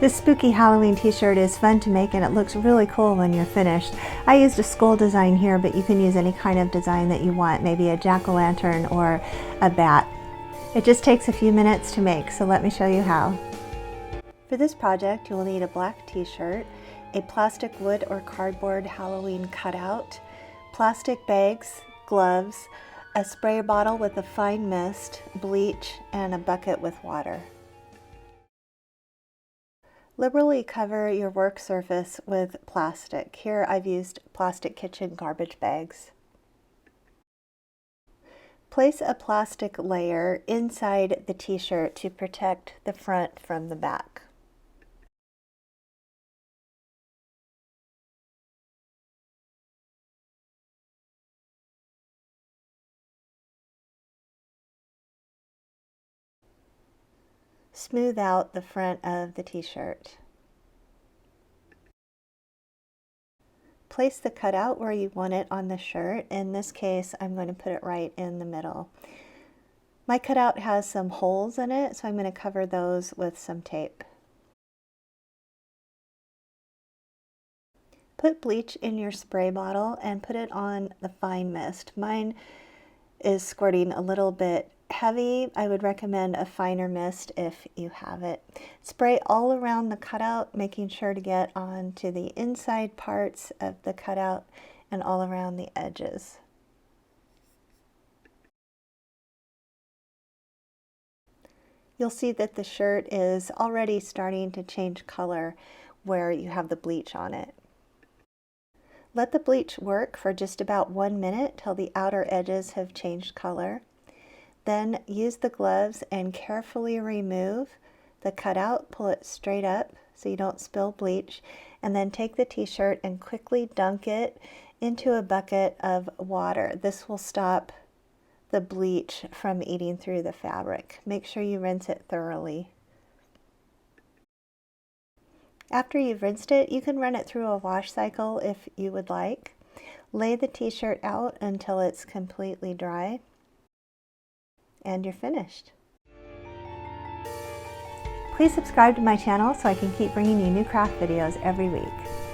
This spooky Halloween t-shirt is fun to make and it looks really cool when you're finished. I used a skull design here, but you can use any kind of design that you want, maybe a jack-o'-lantern or a bat. It just takes a few minutes to make, so let me show you how. For this project, you will need a black t-shirt, a plastic wood or cardboard Halloween cutout, plastic bags, gloves, a spray bottle with a fine mist, bleach, and a bucket with water. Liberally cover your work surface with plastic. Here I've used plastic kitchen garbage bags. Place a plastic layer inside the t-shirt to protect the front from the back. Smooth out the front of the t-shirt. Place the cutout where you want it on the shirt. In this case, I'm going to put it right in the middle. My cutout has some holes in it, so I'm going to cover those with some tape. Put bleach in your spray bottle and put it on the fine mist. Mine is squirting a little bit heavy. I would recommend a finer mist if you have it. Spray all around the cutout, making sure to get onto the inside parts of the cutout and all around the edges. You'll see that the shirt is already starting to change color where you have the bleach on it. Let the bleach work for just about 1 minute till the outer edges have changed color. Then use the gloves and carefully remove the cutout, pull it straight up so you don't spill bleach, and then take the t-shirt and quickly dunk it into a bucket of water. This will stop the bleach from eating through the fabric. Make sure you rinse it thoroughly. After you've rinsed it, you can run it through a wash cycle if you would like. Lay the t-shirt out until it's completely dry, and you're finished. Please subscribe to my channel so I can keep bringing you new craft videos every week.